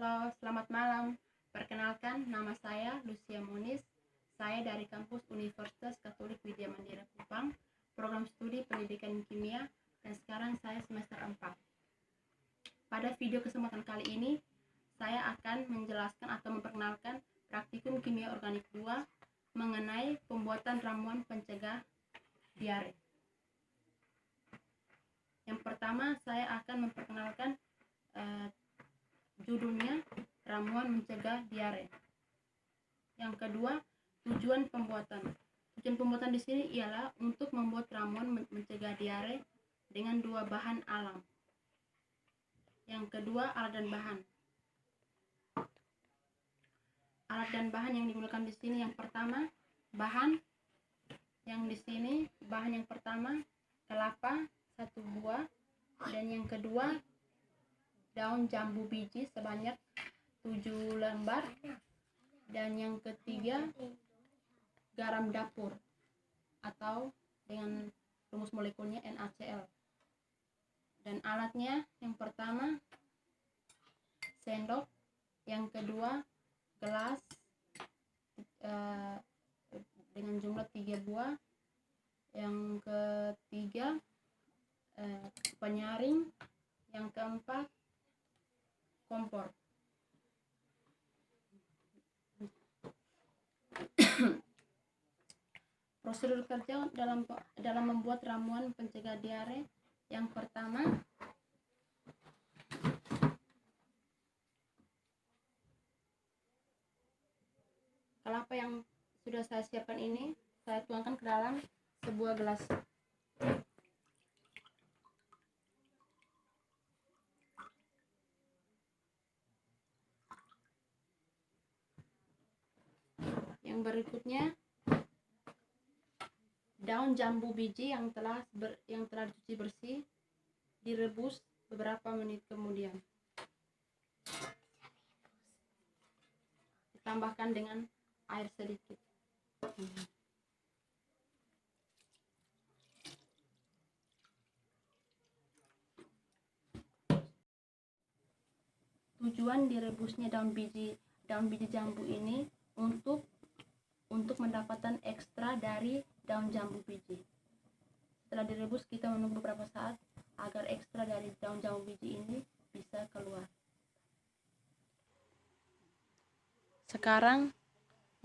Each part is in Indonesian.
Halo, selamat malam. Perkenalkan, nama saya Lucia Munis. Saya dari kampus Universitas Katolik Widya Mandira Kupang, program studi pendidikan kimia, dan sekarang saya semester 4. Pada video kesempatan kali ini, saya akan menjelaskan atau memperkenalkan praktikum kimia organik 2 mengenai pembuatan ramuan pencegah diare. Yang pertama, saya akan memperkenalkan judulnya ramuan mencegah diare. Yang kedua, tujuan pembuatan. Tujuan pembuatan di sini ialah untuk membuat ramuan mencegah diare dengan 2 bahan alam. Yang kedua, alat dan bahan. Alat dan bahan yang digunakan di sini yang pertama, bahan yang di sini bahan yang pertama kelapa 1 buah, dan yang kedua daun jambu biji sebanyak 7 lembar, dan yang ketiga garam dapur atau dengan rumus molekulnya NaCl. Dan alatnya yang pertama sendok, yang kedua gelas dengan jumlah 3 buah, yang ketiga penyaring, yang keempat kompor. Prosedur kerja dalam membuat ramuan pencegah diare. Yang pertama, kelapa yang sudah saya siapkan ini saya tuangkan ke dalam sebuah gelas. Yang berikutnya, daun jambu biji yang telah dicuci bersih direbus beberapa menit kemudian. Ditambahkan dengan air sedikit. Tujuan direbusnya daun biji jambu ini untuk mendapatkan ekstra dari daun jambu biji. Setelah direbus, kita menunggu beberapa saat agar ekstra dari daun jambu biji ini bisa keluar. Sekarang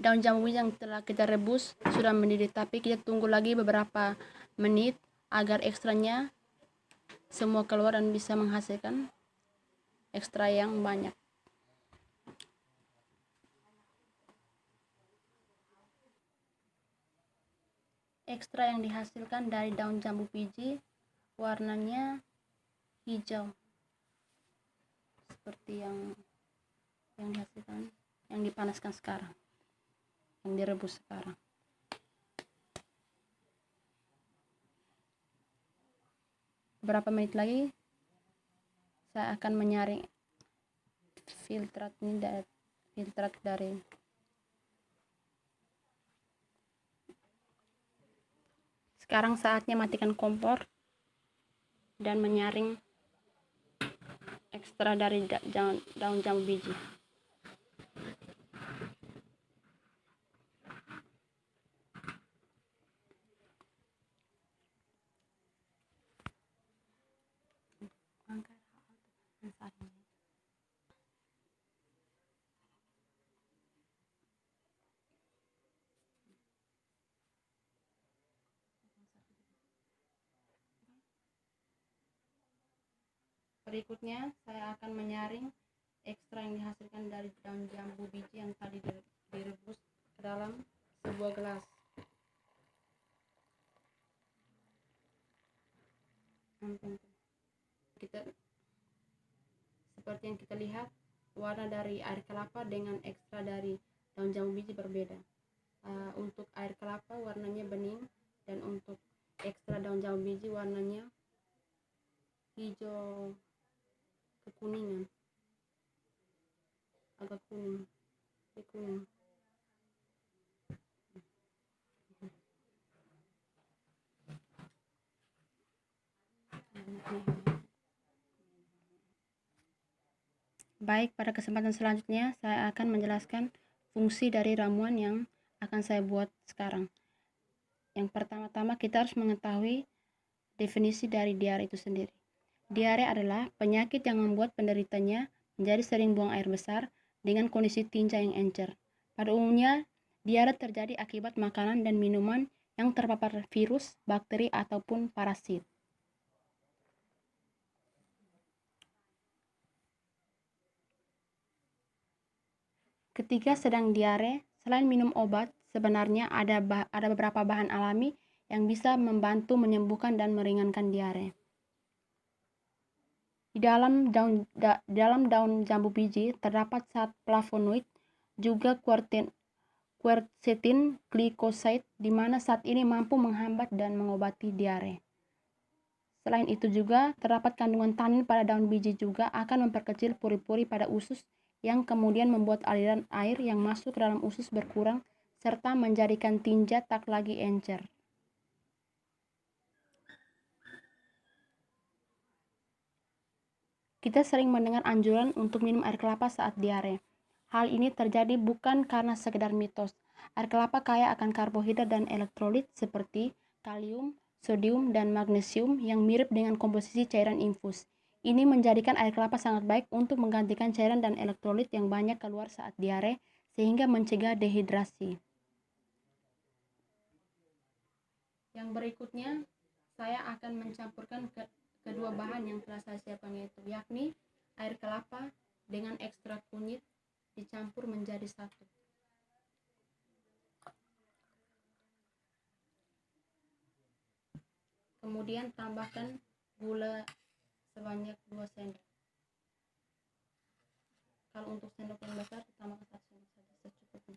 daun jambu biji yang telah kita rebus sudah mendidih, tapi kita tunggu lagi beberapa menit agar ekstranya semua keluar dan bisa menghasilkan ekstra yang banyak. Ekstra yang dihasilkan dari daun jambu biji warnanya hijau, seperti yang dihasilkan, yang dipanaskan sekarang, yang direbus sekarang. Beberapa menit lagi saya akan menyaring filtrat dari sekarang. Saatnya matikan kompor dan menyaring ekstra dari daun jambu biji. Berikutnya saya akan menyaring ekstra yang dihasilkan dari daun jambu biji yang tadi direbus ke dalam sebuah gelas. Seperti yang kita lihat, warna dari air kelapa dengan ekstra dari daun jambu biji berbeda. Untuk air kelapa warnanya bening, dan untuk ekstra daun jambu biji warnanya hijau kekuningan, agak kuning. Baik, pada kesempatan selanjutnya saya akan menjelaskan fungsi dari ramuan yang akan saya buat sekarang. Yang pertama-tama kita harus mengetahui definisi dari diare itu sendiri. Diare adalah penyakit yang membuat penderitanya menjadi sering buang air besar dengan kondisi tinja yang encer. Pada umumnya, diare terjadi akibat makanan dan minuman yang terpapar virus, bakteri, ataupun parasit. Ketika sedang diare, selain minum obat, sebenarnya ada beberapa bahan alami yang bisa membantu menyembuhkan dan meringankan diare. Di dalam daun jambu biji terdapat zat flavonoid, juga quercetin glycoside, di mana zat ini mampu menghambat dan mengobati diare. Selain itu juga terdapat kandungan tanin pada daun biji juga akan memperkecil pori-pori pada usus yang kemudian membuat aliran air yang masuk ke dalam usus berkurang serta menjadikan tinja tak lagi encer. Kita sering mendengar anjuran untuk minum air kelapa saat diare. Hal ini terjadi bukan karena sekedar mitos. Air kelapa kaya akan karbohidrat dan elektrolit seperti kalium, sodium, dan magnesium yang mirip dengan komposisi cairan infus. Ini menjadikan air kelapa sangat baik untuk menggantikan cairan dan elektrolit yang banyak keluar saat diare, sehingga mencegah dehidrasi. Yang berikutnya, saya akan mencampurkan kedua bahan yang telah saya siapkan, yakni air kelapa dengan ekstrak kunyit dicampur menjadi satu. Kemudian tambahkan gula sebanyak 2 sendok. Kalau untuk sendok yang besar ditambahkan 1 sendok saja secukupnya.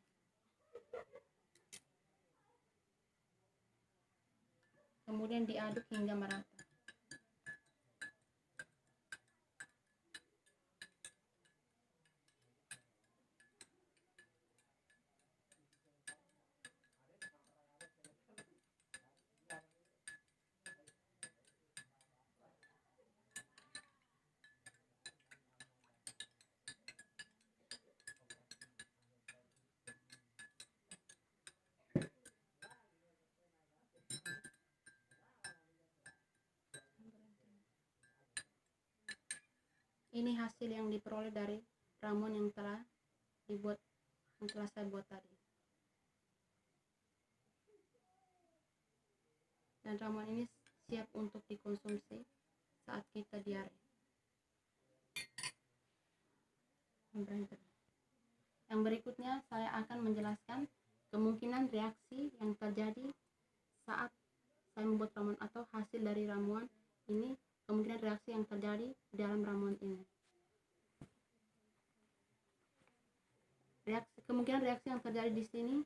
Kemudian diaduk hingga merata. Ini hasil yang diperoleh dari ramuan yang telah saya buat tadi. Dan ramuan ini siap untuk dikonsumsi saat kita diare. Yang berikutnya saya akan menjelaskan kemungkinan reaksi yang terjadi saat saya membuat ramuan atau hasil dari ramuan ini, kemungkinan reaksi yang terjadi di dalam ramuan ini. Kemungkinan reaksi yang terjadi di sini,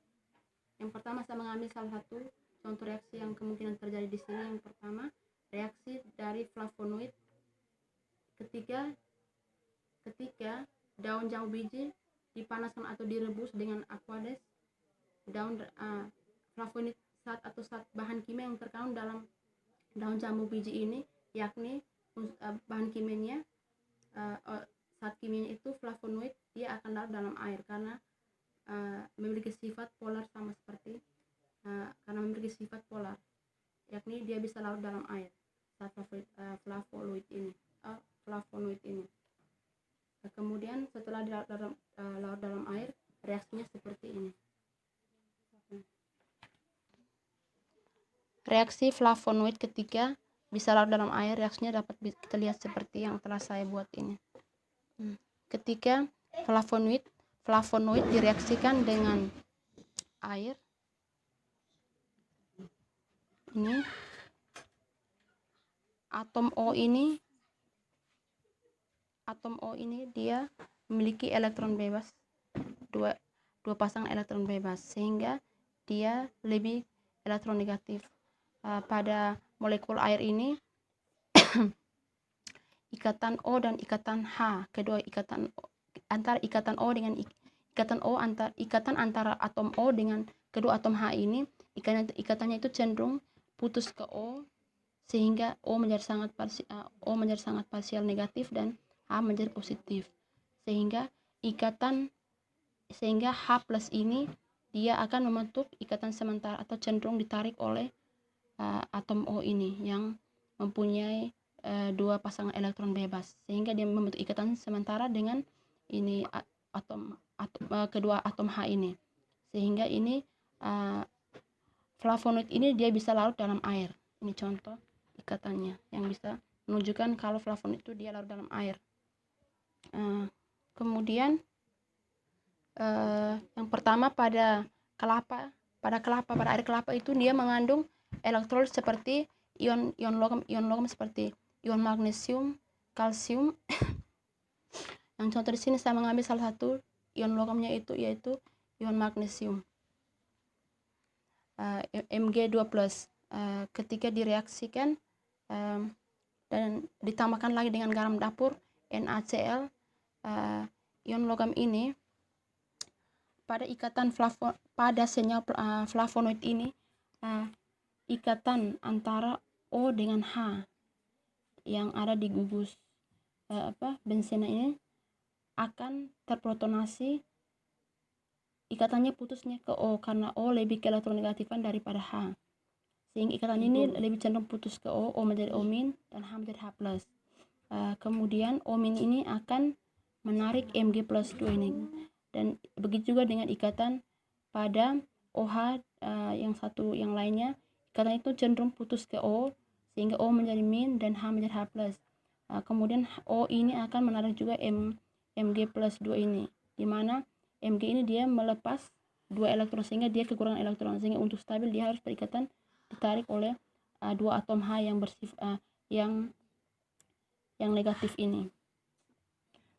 yang pertama saya mengambil salah satu contoh reaksi yang kemungkinan terjadi di sini. Yang pertama, reaksi dari flavonoid ketika daun jambu biji dipanaskan atau direbus dengan aqueous. Flavonoid zat bahan kimia yang terkandung dalam daun jambu biji ini, yakni bahan kimianya zat kimianya itu flavonoid, dia akan larut dalam air karena memiliki sifat polar sama seperti yakni dia bisa larut dalam air, zat flavonoid ini. Kemudian setelah larut dalam air, reaksinya seperti ini. Reaksi flavonoid ketika bisa larut dalam air, reaksinya dapat kita lihat seperti yang telah saya buat ini. Ketika flavonoid direaksikan dengan air, ini atom O ini dia memiliki elektron bebas, dua pasang elektron bebas, sehingga dia lebih elektronegatif. Pada molekul air ini ikatan O dan ikatan H, kedua ikatan antara ikatan O dengan ikatan antara atom O dengan kedua atom H ini, ikatannya itu cenderung putus ke O, sehingga O menjadi sangat parsial negatif dan H menjadi positif, sehingga H plus ini dia akan membentuk ikatan sementara atau cenderung ditarik oleh atom O ini yang mempunyai dua pasangan elektron bebas, sehingga dia membentuk ikatan sementara dengan ini kedua atom H ini, sehingga ini flavonoid ini dia bisa larut dalam air. Ini contoh ikatannya yang bisa menunjukkan kalau flavonoid itu dia larut dalam air. Kemudian yang pertama pada air kelapa itu dia mengandung elektrolit seperti ion logam seperti ion magnesium, kalsium. Yang contoh di sini saya mengambil salah satu ion logamnya itu yaitu ion magnesium, Mg2+. Ketika direaksikan dan ditambahkan lagi dengan garam dapur NaCl, ion logam ini pada senyawa flavonoid ini, ikatan antara O dengan H yang ada di gugus benzena ini akan terprotonasi, ikatannya putusnya ke O karena O lebih ke elektronegatifan daripada H, sehingga ikatan ini lebih cenderung putus ke O menjadi O- dan H menjadi H+. Kemudian O- ini akan menarik Mg+2 ini, dan begitu juga dengan ikatan pada OH yang lainnya, ikatan itu cenderung putus ke O sehingga O menjadi min dan H menjadi H+. Kemudian O ini akan menarik juga Mg+2 ini, dimana Mg ini dia melepas 2 elektron sehingga dia kekurangan elektron, sehingga untuk stabil dia harus berikatan ditarik oleh 2 atom H yang yang negatif ini.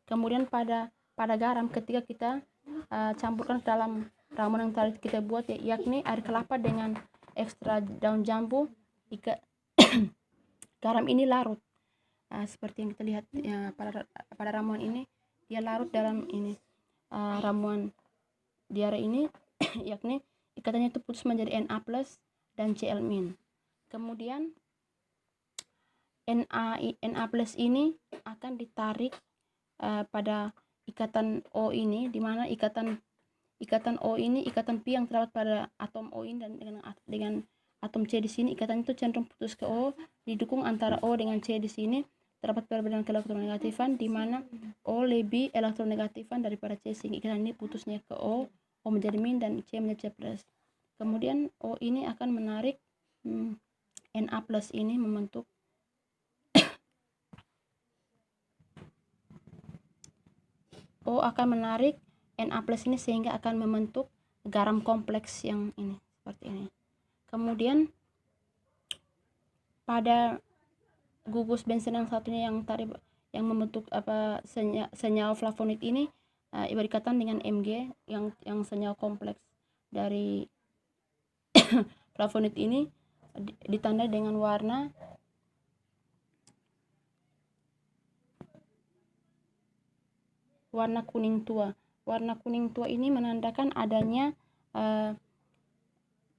Kemudian pada garam, ketika kita campurkan dalam ramuan yang tadi kita buat, yakni air kelapa dengan ekstra daun jambu, garam ini larut seperti yang kita lihat pada ramuan ini, dia larut dalam ini ramuan diare ini yakni ikatannya itu putus menjadi Na+ dan Cl-. Kemudian Na+ ini akan ditarik pada ikatan O ini, dimana ikatan O ini, ikatan pi yang terdapat pada atom O ini dan dengan atom C di sini, ikatan itu cenderung putus ke O, didukung antara O dengan C di sini terdapat perbedaan elektronegatifan, di mana O lebih elektronegatifan daripada C, sehingga ikatan ini putusnya ke O menjadi min dan C menjadi C+. Kemudian O ini akan menarik Na+ ini membentuk O akan menarik Na+ ini sehingga akan membentuk garam kompleks yang ini seperti ini. Kemudian pada gugus benzen yang satunya yang tadi yang membentuk senyawa flavonoid ini berikatan dengan Mg yang senyawa kompleks dari flavonoid ini ditandai dengan warna kuning tua. Warna kuning tua ini menandakan adanya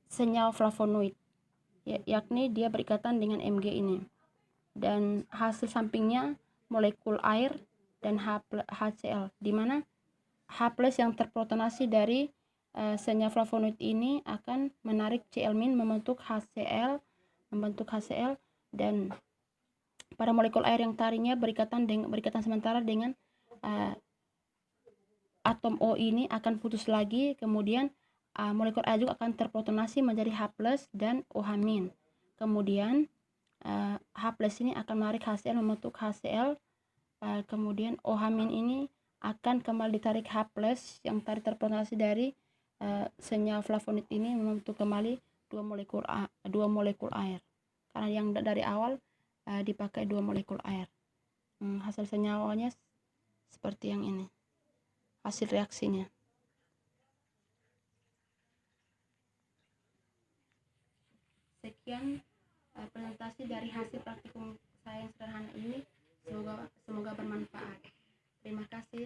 senyawa flavonoid, yakni dia berikatan dengan Mg ini, dan hasil sampingnya molekul air dan HCl, di mana H+ yang terprotonasi dari senyawa flavonoid ini akan menarik Cl- membentuk HCl, dan pada molekul air yang tadinya berikatan sementara dengan atom O ini akan putus lagi, kemudian molekul air juga akan terprotonasi menjadi H+ dan OH-. Kemudian H+ ini akan menarik HCl membentuk HCl, kemudian OH- ini akan kembali ditarik H+ yang tadi terprotonasi dari senyawa flavonoid ini membentuk kembali dua molekul air, karena yang dari awal dipakai 2 molekul air. Hasil senyawanya seperti yang ini, hasil reaksinya. Sekian presentasi dari hasil praktikum saya yang sederhana ini, semoga bermanfaat. Terima kasih.